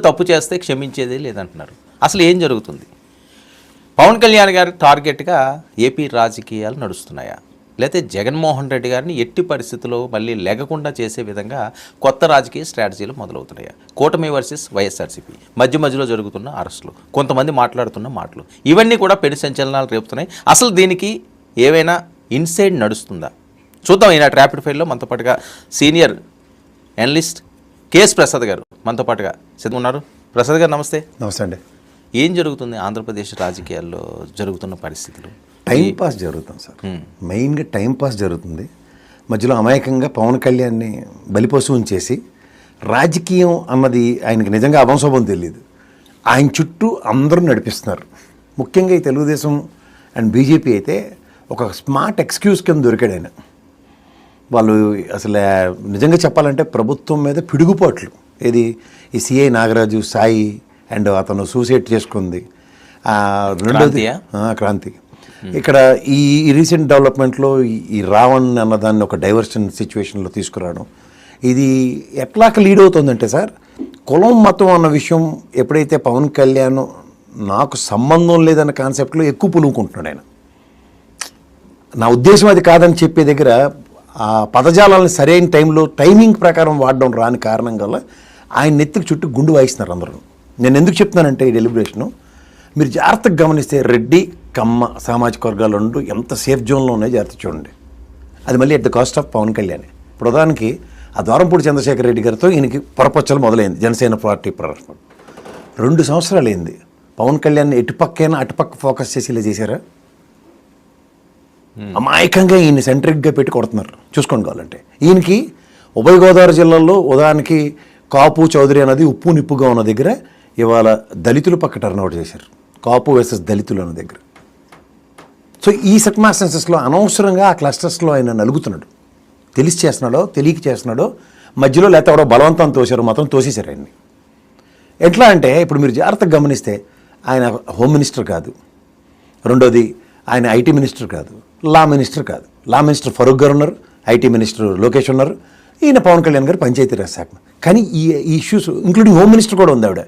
తప్పు చేస్తే క్షమించేదే లేదంటున్నారు. అసలు ఏం జరుగుతుంది? పవన్ కళ్యాణ్ గారి టార్గెట్గా ఏపీ రాజకీయాలు నడుస్తున్నాయా, లేకపోతే జగన్మోహన్ రెడ్డి గారిని ఎట్టి పరిస్థితుల్లో మళ్ళీ లెగకుండా చేసే విధంగా కొత్త రాజకీయ స్ట్రాటజీలు మొదలవుతున్నాయా? కూటమి వర్సెస్ వైఎస్ఆర్సీపీ మధ్యలో జరుగుతున్న అరెస్టులు, కొంతమంది మాట్లాడుతున్న మాటలు, ఇవన్నీ కూడా పెను సంచలనాలు రేపుతున్నాయి. అసలు దీనికి ఏవైనా ఇన్సైడ్ నడుస్తుందా? చూద్దాం. ఈనాటి ర్యాపిడ్ ఫైర్లో మనతో పాటుగా సీనియర్ అనలిస్ట్ కేఎస్ ప్రసాద్ గారు మనతో పాటుగా సిద్ధంగా ఉన్నారు. ప్రసాద్ గారు నమస్తే. నమస్తే అండి. ఏం జరుగుతుంది ఆంధ్రప్రదేశ్ రాజకీయాల్లో జరుగుతున్న పరిస్థితులు? టైం పాస్ జరుగుతుంది సార్, మెయిన్గా టైం పాస్ జరుగుతుంది. మధ్యలో అమాయకంగా పవన్ కళ్యాణ్ని బలిపశువుం చేసి రాజకీయం అన్నది ఆయనకి నిజంగా అభంశోభం తెలియదు, ఆయన చుట్టూ అందరూ నడిపిస్తున్నారు. ముఖ్యంగా ఈ తెలుగుదేశం అండ్ బీజేపీ అయితే ఒక స్మార్ట్ ఎక్స్క్యూజ్ కింద దొరికాడు ఆయన. వాళ్ళు అసలు నిజంగా చెప్పాలంటే ప్రభుత్వం మీద పిడుగుపాట్లు, ఏది ఈ సిఐ నాగరాజు సాయి అండ్ అతను సూసైడ్ చేసుకుంది, రెండోది క్రాంతి. ఇక్కడ ఈ రీసెంట్ డెవలప్మెంట్లో ఈ రావణ్ అన్నదాన్ని ఒక డైవర్షన్ సిచ్యువేషన్లో తీసుకురావడం, ఇది ఎట్లాక లీడ్ అవుతుందంటే సార్, కులం మతం అన్న విషయం ఎప్పుడైతే పవన్ కళ్యాణ్ నాకు సంబంధం లేదన్న కాన్సెప్ట్లో ఎక్కువ పులుముకుంటున్నాడు ఆయన. నా ఉద్దేశం అది కాదని చెప్పే దగ్గర ఆ పదజాలాలను సరైన టైంలో టైమింగ్ ప్రకారం వాడడం రాని కారణం వల్ల ఆయన నెత్తికి చుట్టూ గుండు వాయిస్తున్నారు అందరూ. నేను ఎందుకు చెప్తున్నానంటే ఈ డెలిబరేషను మీరు జాగ్రత్తగా గమనిస్తే రెడ్డి కమ్మ సామాజిక వర్గాలు రెండు ఎంత సేఫ్ జోన్లో ఉన్నాయో జాగ్రత్త చూడండి. అది మళ్ళీ at the cost of Pawan Kalyan. ఇప్పుడు ఉదాహరణకి ఆ ద్వారంపూడి చంద్రశేఖర్ రెడ్డి గారితో ఈయనకి పొరపచ్చలు మొదలైంది. జనసేన పార్టీ ప్రారంభం 2 సంవత్సరాలు అయింది. పవన్ కళ్యాణ్ ఎటుపక్కైనా అటుపక్క ఫోకస్ చేసి ఇలా చేశారా? అమాయకంగా ఈయన సెంట్రిక్గా పెట్టి కొడుతున్నారు. చూసుకోండి కావాలంటే ఈయనకి ఉభయ గోదావరి జిల్లాల్లో ఉదాహరణకి కాపు చౌదరి అన్నది ఉప్పు నిప్పుగా ఉన్న దగ్గర ఇవాళ దళితులు పక్క టర్న్అవుట్ చేశారు, కాపు వర్సెస్ దళితులు అన్న దగ్గర. సో ఈ సర్కమ్స్టాన్సెస్లో అనవసరంగా ఆ క్లస్టర్స్లో ఆయన నలుగుతున్నాడు. తెలిసి చేస్తున్నాడో తెలియక చేస్తున్నాడో, మధ్యలో లేకపోతే ఎవడో బలవంతం తోశారు, మాత్రం తోసేశారు ఆయన్ని. ఎట్లా అంటే ఇప్పుడు మీరు జాగ్రత్తగా గమనిస్తే ఆయన హోమ్ మినిస్టర్ కాదు, రెండోది ఆయన ఐటీ మినిస్టర్ కాదు, లా మినిస్టర్ కాదు. లా మినిస్టర్ ఫరూక్ గారు ఉన్నారు, ఐటీ మినిస్టర్ లోకేష్ ఉన్నారు, ఈయన పవన్ కళ్యాణ్ గారు పంచాయతీరాజ్ శాఖ. కానీ ఈ ఇష్యూస్ ఇంక్లూడింగ్ హోమ్ మినిస్టర్ కూడా ఉంది ఆవిడ.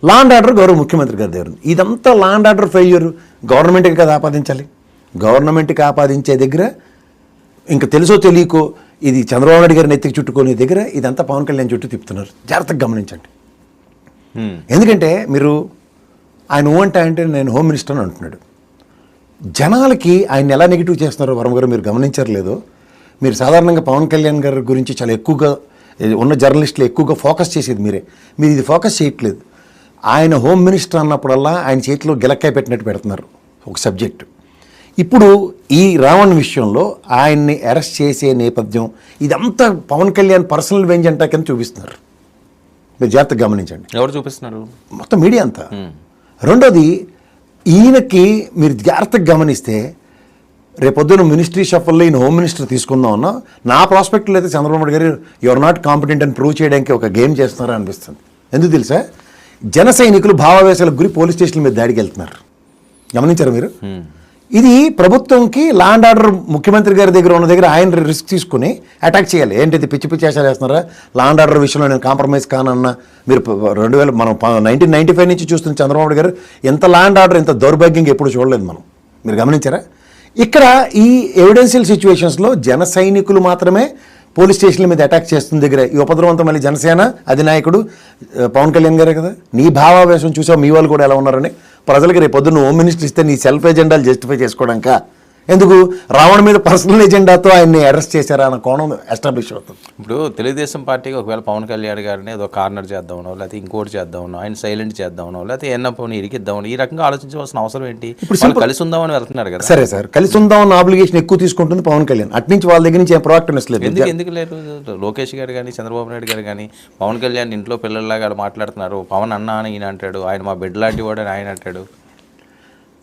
లా అండ్ ఆర్డర్ గౌరవ ముఖ్యమంత్రి గారి దగ్గర ఉంది. ఇదంతా లా అండ్ ఆర్డర్ ఫెయిల్యూర్ గవర్నమెంట్కి కదా ఆపాదించాలి. గవర్నమెంట్కి ఆపాదించే దగ్గర ఇంకా తెలుసో తెలియకో ఇది చంద్రబాబు నాయుడు గారిని ఎత్తికి చుట్టుకునే దగ్గర ఇదంతా పవన్ కళ్యాణ్ చుట్టూ తిప్పుతున్నారు. జాగ్రత్తగా గమనించండి. ఎందుకంటే మీరు ఆయన అంటే నేను హోమ్ మినిస్టర్ అని అంటున్నాడు. జనాలకి ఆయన ఎలా నెగిటివ్ చేస్తున్నారో వరం గారు మీరు గమనించారు లేదో. మీరు సాధారణంగా పవన్ కళ్యాణ్ గారి గురించి చాలా ఎక్కువగా ఉన్న జర్నలిస్టులు ఎక్కువగా ఫోకస్ చేసేది మీరు ఇది ఫోకస్ చేయట్లేదు. ఆయన హోమ్ మినిస్టర్ అన్నప్పుడల్లా ఆయన చేతిలో గిలక్కాయ పెట్టినట్టు పెడుతున్నారు ఒక సబ్జెక్టు. ఇప్పుడు ఈ రావణ్ విషయంలో ఆయన్ని అరెస్ట్ చేసే నేపథ్యం ఇదంతా పవన్ కళ్యాణ్ పర్సనల్ వెంజెంటా కింద చూపిస్తున్నారు. మీరు జాగ్రత్తగా గమనించండి. ఎవరు చూపిస్తున్నారు? మొత్తం మీడియా అంతా. రెండోది ఈయనకి మీరు జాగ్రత్తగా గమనిస్తే రేపొద్దున మినిస్ట్రీ షఫల్లో ఈయన హోమ్ మినిస్టర్ తీసుకుందామన్నా నా ప్రాస్పెక్ట్లో అయితే చంద్రబాబు నాయుడు గారు యువర్ నాట్ కాంపిటెంట్ అని ప్రూవ్ చేయడానికి ఒక గేమ్ చేస్తున్నారా అనిపిస్తుంది. ఎందుకు తెలుసా? జన సైనికులు భావావేశాలకు గురి పోలీస్ స్టేషన్ల మీద దాడికి వెళ్తున్నారు. గమనించారు మీరు? ఇది ప్రభుత్వంకి లా అండ్ ఆర్డర్ ముఖ్యమంత్రి గారి దగ్గర ఉన్న దగ్గర ఆయన రిస్క్ తీసుకుని అటాక్ చేయాలి. ఏంటిది పిచ్చి పిచ్చి వేషాలు వేస్తున్నారా? లా అండ్ ఆర్డర్ విషయంలో నేను కాంప్రమైజ్ కానన్నా మీరు 1995 నుంచి చూస్తున్న చంద్రబాబు గారు ఎంత లా అండ్ ఆర్డర్ ఎంత దౌర్భాగ్యంగా ఎప్పుడు చూడలేదు మనం. మీరు గమనించారా? ఇక్కడ ఈ ఎవిడెన్షియల్ సిచ్యువేషన్స్లో జన సైనికులు మాత్రమే పోలీస్ స్టేషన్ల మీద అటాక్ చేస్తున్న దగ్గర ఈ ఉపద్రవంతో మళ్ళీ జనసేన అధినాయకుడు పవన్ కళ్యాణ్ గారే కదా. నీ భావావేశం చూసావు మీ వాళ్ళు కూడా ఎలా ఉన్నారని. ప్రజలకి రేపు పొద్దున్న హోమ్ మినిస్టర్ ఇస్తే నీ సెల్ఫ్ ఎజెండాలు జస్టిఫై చేసుకోవడానిక ఎందుకు రావణ్ మీద పర్సనల్ ఎజెండాతో ఆయన్ని అరెస్ట్ చేశారా అన్న కోణం ఎస్టాబ్లిష్ అవుతుంది. ఇప్పుడు తెలుగుదేశం పార్టీకి ఒకవేళ పవన్ కళ్యాణ్ గారిని ఏదో కార్నర్ చేద్దామనో లేకపోతే ఇంకోటి చేద్దామనో ఆయన సైలెంట్ చేద్దామనో లేకపోతే ఎన్నపోని ఇరికిద్దామని ఈ రకంగా ఆలోచించవలసిన అవసరం ఏంటి? ఇప్పుడు కలిసి ఉందామని వెళ్తున్నారు కదా. సరే సార్, కలిసి ఉందామన్న ఆబ్లిగేషన్ ఎక్కువ తీసుకుంటుంది పవన్ కళ్యాణ్. అట్నుంచి వాళ్ళ దగ్గర నుంచి ఏం ప్రొయాక్టివ్నెస్ లేదు. ఎందుకు లేదు? లోకేష్ గారు కానీ చంద్రబాబు నాయుడు గారు కానీ పవన్ కళ్యాణ్ ఇంట్లో పిల్లల్లాగా మాట్లాడుతున్నారు. పవన్ అన్న అని ఈయన అంటాడు, ఆయన మా బిడ్డ లాంటి వాడు అని ఆయన అంటాడు.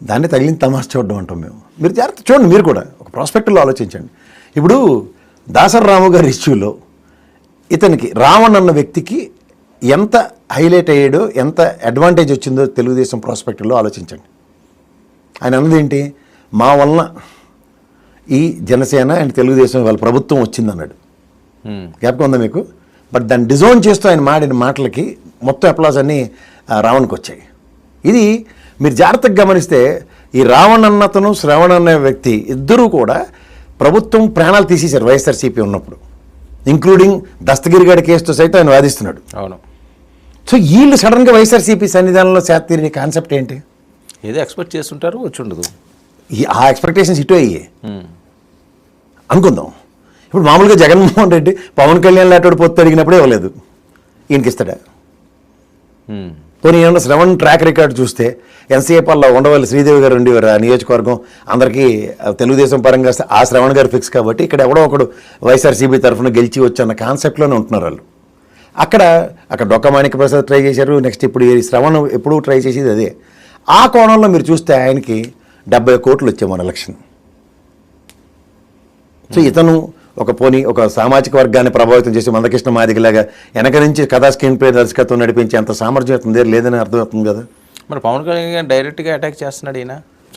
దాన్ని తగిలిన తమాషా చూడడం అంటాం మేము. మీరు జాగ్రత్త చూడండి, మీరు కూడా ఒక ప్రాస్పెక్ట్లో ఆలోచించండి. ఇప్పుడు దాసరి రాము గారి ఇష్యూలో ఇతనికి రావణ్ అన్న వ్యక్తికి ఎంత హైలైట్ అయ్యాడో ఎంత అడ్వాంటేజ్ వచ్చిందో తెలుగుదేశం ప్రాస్పెక్ట్లో ఆలోచించండి. ఆయన అన్నది ఏంటి? మా వలన ఈ జనసేన అండ్ తెలుగుదేశం వాళ్ళ ప్రభుత్వం వచ్చిందన్నాడు. జ్ఞాపకం ఉందా మీకు? బట్ దాన్ని డిజోన్ చేస్తూ ఆయన మాడిన మాటలకి మొత్తం అప్లాస్ అన్నీ రావణ్కి వచ్చాయి. ఇది మీరు జాగ్రత్తగా గమనిస్తే ఈ రావణ్ అన్నతను శ్రవణ్ అనే వ్యక్తి ఇద్దరూ కూడా ప్రభుత్వం ప్రాణాలు తీసేశారు వైఎస్ఆర్సీపీ ఉన్నప్పుడు, ఇంక్లూడింగ్ దస్తగిరి గారి కేసుతో సైతం ఆయన వాదిస్తున్నాడు. అవును. సో వీళ్ళు సడన్గా వైఎస్ఆర్సీపీ సన్నిధానంలో తీరిన కాన్సెప్ట్ ఏంటి? ఏదో ఎక్స్పెక్ట్ చేస్తుంటారు, వచ్చి ఉండదు. ఆ ఎక్స్పెక్టేషన్స్ ఇటు అయ్యాయి అనుకుందాం. ఇప్పుడు మామూలుగా జగన్మోహన్ రెడ్డి పవన్ కళ్యాణ్ లాంటి పొత్తు అడిగినప్పుడే ఇవ్వలేదు, ఈయనకి ఇస్తాడా? పోనీ ఏమన్నా శ్రవణ్ ట్రాక్ రికార్డు చూస్తే ఎన్సీఏపాల్లో ఉండవల్లి శ్రీదేవి గారు ఉండేవారు ఆ నియోజకవర్గం అందరికీ తెలుగుదేశం పరంగా ఆ శ్రవణ్ గారు ఫిక్స్ కాబట్టి ఇక్కడ ఎవడో ఒకడు వైఎస్ఆర్సీపీ తరఫున గెలిచి వచ్చన్న కాన్సెప్ట్లోనే ఉంటున్నారు వాళ్ళు. అక్కడ డొక్క మాణిక్య ప్రసాద్ ట్రై చేశారు, నెక్స్ట్ ఇప్పుడు ఈ శ్రవణ్ ఎప్పుడు ట్రై చేసేది అదే. ఆ కోణంలో మీరు చూస్తే ఆయనకి 70 కోట్లు వచ్చాయి మన ఎలక్షన్. సో ఇతను ఒక సామాజిక వర్గాన్ని ప్రభావితం చేసి మందకృష్ణ మాదిగలాగా వెనక నుంచి కథా స్క్రీన్ ప్లే దర్శకత్వం నడిపించి అంత సామర్థ్యం అతని దగ్గర లేదని అర్థమవుతుంది కదా. మరి పవన్ కళ్యాణ్ డైరెక్ట్గా అటాక్ చేస్తున్నాడు ఈయన.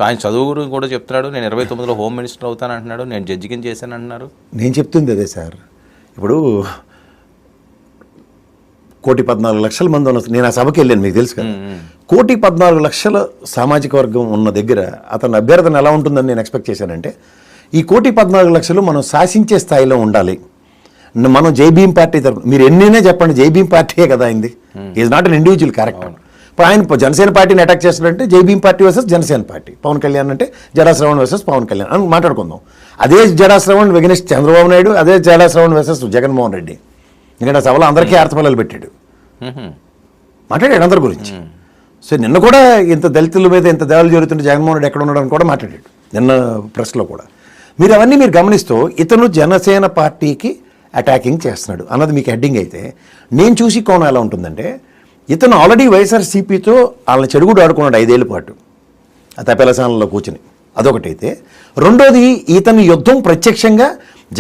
ఆయన చదువు గురించి కూడా చెప్తున్నాడు, నేను 29లో హోమ్ మినిస్టర్ అవుతాను అంటున్నాడు, నేను జడ్జి కింద చేశాను అంటున్నారు. నేను చెప్తుంది అదే సార్. ఇప్పుడు 1,14,00,000 మంది ఉన్న నేను ఆ సభకి వెళ్ళాను, మీకు తెలుసు కదా. 1,14,00,000 సామాజిక వర్గం ఉన్న దగ్గర అతని అభ్యర్థన ఎలా ఉంటుందని నేను ఎక్స్పెక్ట్ చేశానంటే, ఈ 1,14,00,000 మనం శాసించే స్థాయిలో ఉండాలి. మనం జైభీం పార్టీ తరఫున మీరు ఎన్నైనా చెప్పండి, జైభీం పార్టీయే కదా అయింది, is not an individual character. ఇప్పుడు ఆయన జనసేన పార్టీని అటాక్ చేస్తాడంటే Jai Bhim party versus Janasena party, Pawan Kalyan అంటే జడా శ్రవణ్ వర్సెస్ పవన్ కళ్యాణ్ అని మాట్లాడుకుందాం. అదే జడా శ్రవణ్ వెగనిస్ట్ చంద్రబాబు నాయుడు, అదే జడా శ్రవణ్ వర్సెస్ జగన్మోహన్ రెడ్డి. ఎందుకంటే సభలో అందరికీ ఆర్తపల్లలు పెట్టాడు, మాట్లాడాడు అందరి గురించి. సో నిన్న కూడా ఇంత దళితుల మీద ఇంత దాడులు జరుగుతుంటే జగన్మోహన్ రెడ్డి ఎక్కడ ఉన్నాడని కూడా మాట్లాడాడు నిన్న ప్రెస్లో కూడా. మీరు అవన్నీ మీరు గమనిస్తూ ఇతను జనసేన పార్టీకి అటాకింగ్ చేస్తున్నాడు అన్నది మీకు హెడ్డింగ్ అయితే, నేను చూసి కోణం ఎలా ఉంటుందంటే, ఇతను ఆల్రెడీ వైఎస్ఆర్సీపీతో వాళ్ళని చెడుగుడు ఆడుకున్నాడు 5 ఏళ్ళ పాటు ఆ తపేలసానంలో కూర్చుని, అదొకటైతే. రెండోది ఇతను యుద్ధం ప్రత్యక్షంగా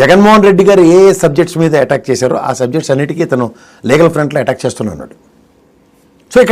జగన్మోహన్ రెడ్డి గారు ఏ సబ్జెక్ట్స్ మీద అటాక్ చేశారో ఆ సబ్జెక్ట్స్ అన్నిటికీ ఇతను లీగల్ ఫ్రంట్లో అటాక్ చేస్తున్నాడు.